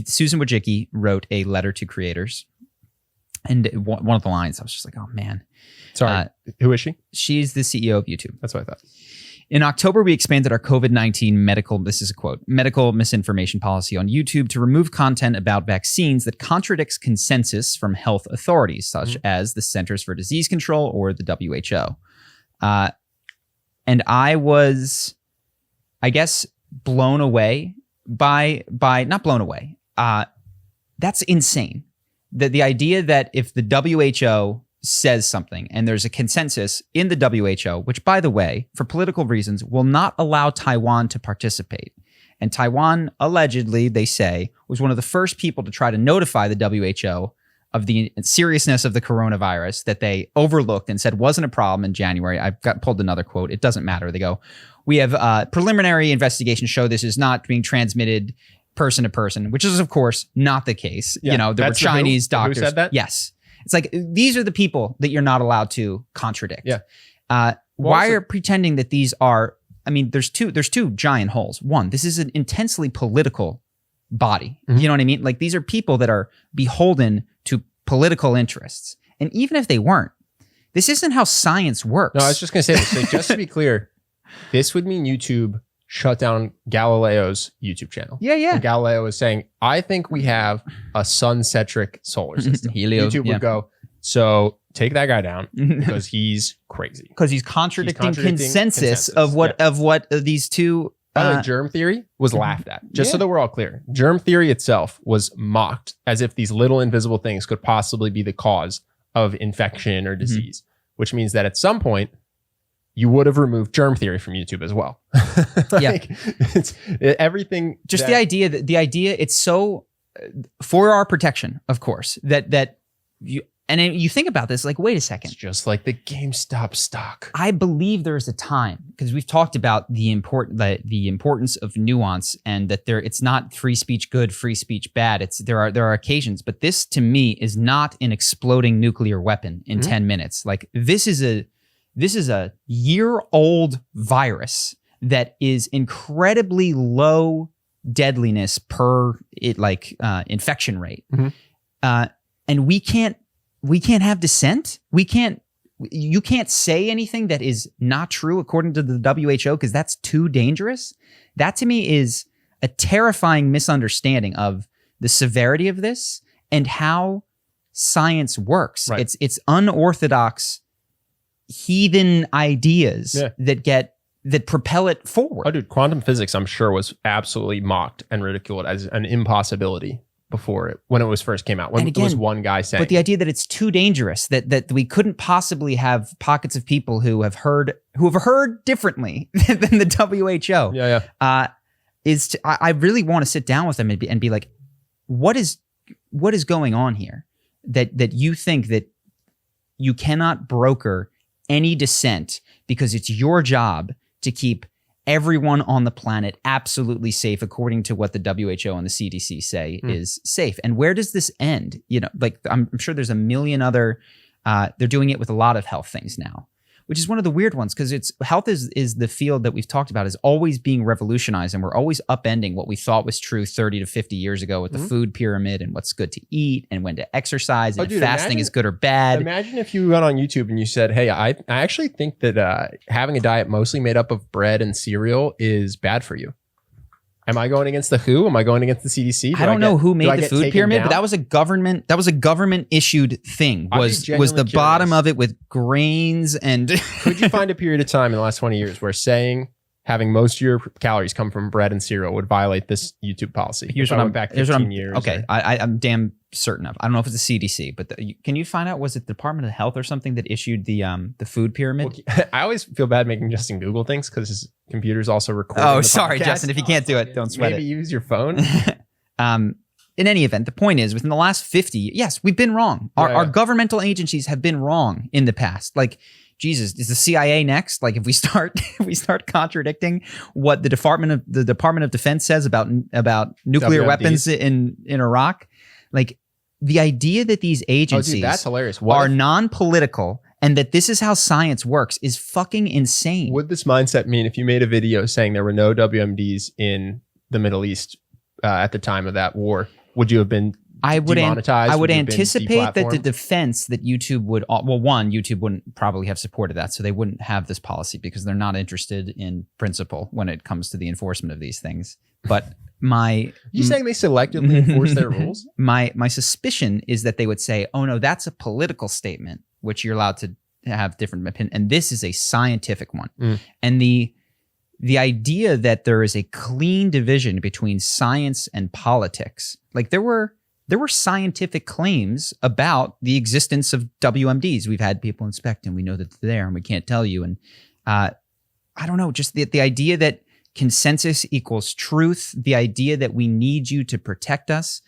Susan Wojcicki wrote a letter to creators. And one of the lines, I was just like, oh, man. Sorry, who is she? She's the CEO of YouTube. That's what I thought. In October, we expanded our COVID-19 this is a quote, medical misinformation policy on YouTube to remove content about vaccines that contradicts consensus from health authorities, such as the Centers for Disease Control or the WHO. And I was, I guess, blown away by not blown away. That's insane. The idea that if the WHO says something and there's a consensus in the WHO, which, by the way, for political reasons, will not allow Taiwan to participate. And Taiwan, allegedly, they say, was one of the first people to try to notify the WHO of the seriousness of the coronavirus that they overlooked and said wasn't a problem in January. I've pulled another quote. It doesn't matter. They go, we have preliminary investigations show this is not being transmitted person to person, which is, of course, not the case. Yeah, there were Chinese doctors. Who said that? Yes. It's like, these are the people that you're not allowed to contradict. Yeah. Why are pretending that these are, I mean, there's two giant holes. One, this is an intensely political body. You know what I mean? Like, these are people that are beholden to political interests. And even if they weren't, this isn't how science works. No, I was just going to say this. So just to be clear, this would mean YouTube shut down Galileo's YouTube channel. Yeah. And Galileo is saying, I think we have a sun-centric solar system. YouTube would go, so take that guy down because he's crazy. Because he's contradicting consensus of what these two... By the way, germ theory was laughed at. Just so that we're all clear. Germ theory itself was mocked as if these little invisible things could possibly be the cause of infection or disease, which means that at some point, you would have removed germ theory from YouTube as well. It's everything. Just the idea, it's so for our protection, of course, that you, and then you think about this, like, wait a second. It's just like the GameStop stock. I believe there's a time, because we've talked about the importance of nuance, and that it's not free speech good, free speech bad. There are occasions, but this to me is not an exploding nuclear weapon in 10 minutes. Like, this is a year-old virus that is incredibly low deadliness per infection rate, and we can't have dissent. You can't say anything that is not true according to the WHO because that's too dangerous. That to me is a terrifying misunderstanding of the severity of this and how science works. Right. It's unorthodox, heathen ideas that propel it forward. Oh, dude, quantum physics, I'm sure, was absolutely mocked and ridiculed as an impossibility when it first came out. When there was one guy saying, but the idea that it's too dangerous, that we couldn't possibly have pockets of people who have heard differently than the WHO. I really want to sit down with them and be like, what is going on here? That you think that you cannot broker any dissent because it's your job to keep everyone on the planet absolutely safe according to what the WHO and the CDC say is safe. And where does this end? Like, I'm sure there's a million other, they're doing it with a lot of health things now, which is one of the weird ones, because health is the field that we've talked about is always being revolutionized, and we're always upending what we thought was true 30 to 50 years ago with the food pyramid and what's good to eat and when to exercise and if fasting is good or bad. Imagine if you went on YouTube and you said, hey, I actually think that having a diet mostly made up of bread and cereal is bad for you. Am I going against the WHO? Am I going against the CDC? I don't know who made the food pyramid, but that was a government issued thing. Was the bottom of it with grains and could you find a period of time in the last 20 years where saying having most of your calories come from bread and cereal would violate this YouTube policy? Here's what I'm back 15 years. Okay, I'm damn certain of. I don't know if it's the CDC, but can you find out, was it the Department of Health or something that issued the food pyramid? Well, I always feel bad making Justin Google things because his computer's also recording. Oh, sorry, Justin. If you can't do it, don't sweat Maybe it. use your phone. In any event, the point is, within the last 50, yes, we've been wrong. Our governmental agencies have been wrong in the past. Like, Jesus, is the CIA next? Like, if we start contradicting what the Department of Defense says about nuclear WMDs. weapons in Iraq, like, the idea that these agencies that's hilarious. are non-political and that this is how science works is fucking insane. Would this mindset mean if you made a video saying there were no WMDs in the Middle East at the time of that war? Would you have been demonetized? I would anticipate that the defense that YouTube would, well, one, YouTube wouldn't probably have supported that, so they wouldn't have this policy because they're not interested in principle when it comes to the enforcement of these things. But you saying they selectively enforce their rules? My suspicion is that they would say, "Oh no, that's a political statement, which you're allowed to have different opinion, and this is a scientific one." And the idea that there is a clean division between science and politics, like there were scientific claims about the existence of WMDs. We've had people inspect them. We know that they're there and we can't tell you. And I don't know, just the idea that consensus equals truth, the idea that we need you to protect us.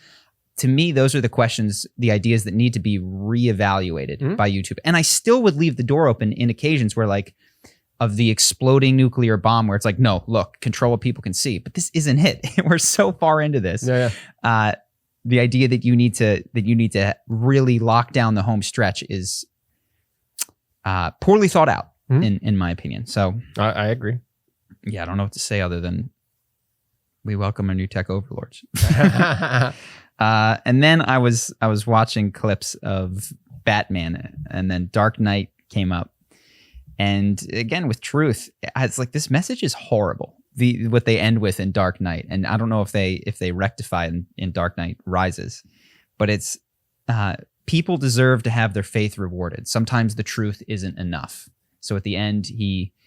To me, those are the questions, the ideas that need to be reevaluated by YouTube. And I still would leave the door open in occasions where like, of the exploding nuclear bomb where it's like, no, look, control what people can see. But this isn't it. We're so far into this. The idea that you need to really lock down the home stretch is poorly thought out, in my opinion. So I agree. Yeah, I don't know what to say other than we welcome our new tech overlords. And then I was watching clips of Batman, and then Dark Knight came up. And again, with truth, it's like this message is horrible. What they end with in Dark Knight, and I don't know if they rectify in Dark Knight Rises, but it's people deserve to have their faith rewarded. Sometimes the truth isn't enough. So at the end,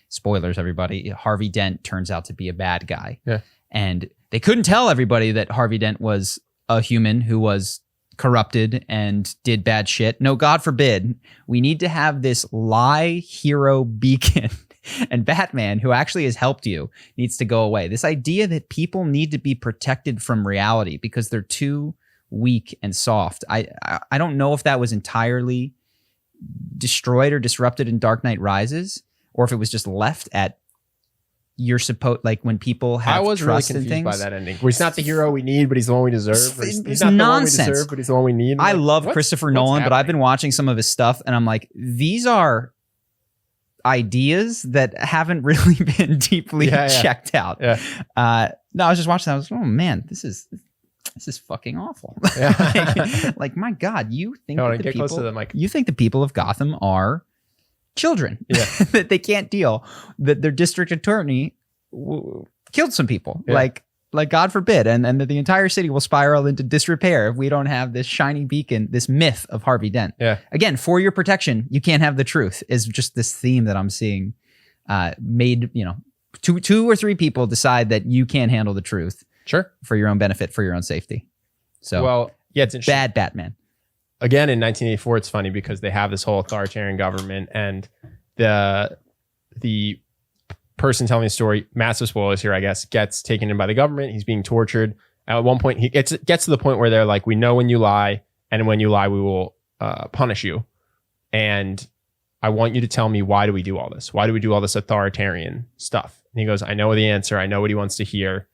spoilers everybody, Harvey Dent turns out to be a bad guy. Yeah. And they couldn't tell everybody that Harvey Dent was a human who was corrupted and did bad shit. No, God forbid. We need to have this lie hero beacon. And Batman, who actually has helped you, needs to go away. This idea that people need to be protected from reality because they're too weak and soft. I don't know if that was entirely destroyed or disrupted in Dark Knight Rises, or if it was just left at you're supposed, like when people have trust in things. I was really confused by that ending. Where he's not the hero we need, but he's the one we deserve. He's not nonsense. The one we deserve, but he's the one we need. I love Christopher Nolan, but I've been watching some of his stuff, and I'm like, these are ideas that haven't really been deeply checked out. No, I was just watching that. I was like, oh man, this is fucking awful. like my God, you think the people of Gotham are children that they can't deal, that their district attorney killed some people, like God forbid, and that the entire city will spiral into disrepair if we don't have this shiny beacon, this myth of Harvey Dent. Again, for your protection, you can't have the truth is just this theme that I'm seeing made, two or three people decide that you can't handle the truth for your own benefit, for your own safety. So well, yeah, it's interesting. Bad Batman. Again, in 1984, it's funny because they have this whole authoritarian government, and the person telling the story, massive spoilers here, I guess, gets taken in by the government. He's being tortured. At one point, he gets to the point where they're like, we know when you lie, and when you lie, we will punish you. And I want you to tell me, why do we do all this? Why do we do all this authoritarian stuff? And he goes, I know the answer. I know what he wants to hear.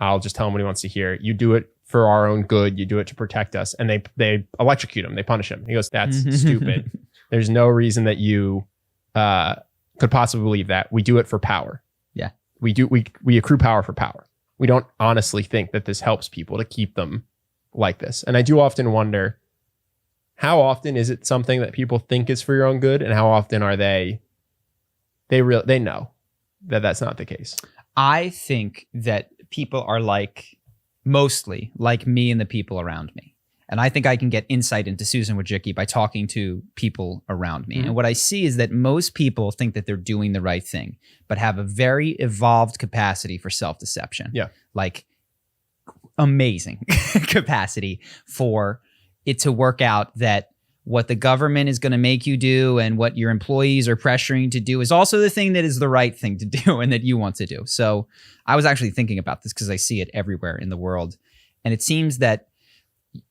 I'll just tell him what he wants to hear. You do it for our own good. You do it to protect us. And they electrocute him. They punish him. He goes, that's stupid. There's no reason that you could possibly believe that. We do it for power. Yeah. We accrue power for power. We don't honestly think that this helps people to keep them like this. And I do often wonder, how often is it something that people think is for your own good? And how often are they know that that's not the case? I think that people are mostly like me and the people around me. And I think I can get insight into Susan Wojcicki by talking to people around me. And what I see is that most people think that they're doing the right thing, but have a very evolved capacity for self-deception. Yeah. Like amazing capacity for it to work out that what the government is going to make you do and what your employees are pressuring to do is also the thing that is the right thing to do and that you want to do. So I was actually thinking about this because I see it everywhere in the world. And it seems that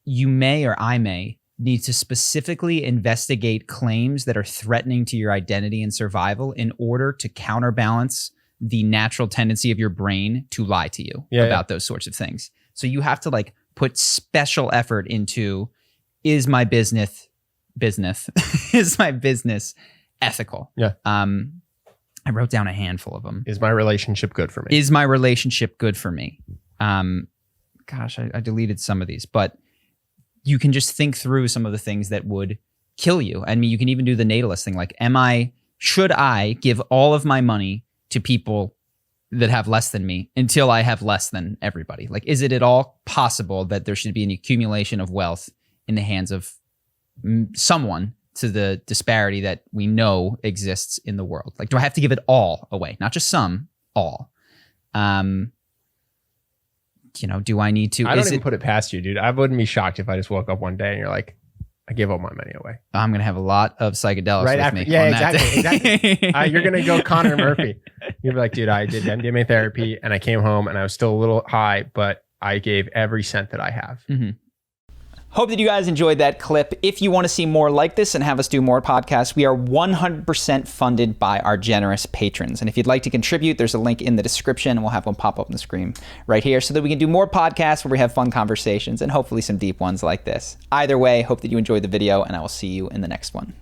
you may, or I may, need to specifically investigate claims that are threatening to your identity and survival in order to counterbalance the natural tendency of your brain to lie to you about those sorts of things. So you have to put special effort into, is my business is my business ethical? Yeah. I wrote down a handful of them. Is my relationship good for me? Is my relationship good for me? gosh, I deleted some of these, but you can just think through some of the things that would kill you. I mean, you can even do the natalist thing. Like, should I give all of my money to people that have less than me until I have less than everybody? Like, is it at all possible that there should be an accumulation of wealth in the hands of someone to the disparity that we know exists in the world? Like, do I have to give it all away? Not just some, all. Do I need to? I don't even put it past you, dude. I wouldn't be shocked if I just woke up one day and you're like, I gave all my money away. I'm going to have a lot of psychedelics right with after, me. Yeah, exactly. You're going to go Connor Murphy. You'll be like, dude, I did MDMA therapy and I came home and I was still a little high, but I gave every cent that I have. Mm-hmm. Hope that you guys enjoyed that clip. If you want to see more like this and have us do more podcasts, we are 100% funded by our generous patrons. And if you'd like to contribute, there's a link in the description, and we'll have one pop up on the screen right here so that we can do more podcasts where we have fun conversations and hopefully some deep ones like this. Either way, hope that you enjoyed the video, and I will see you in the next one.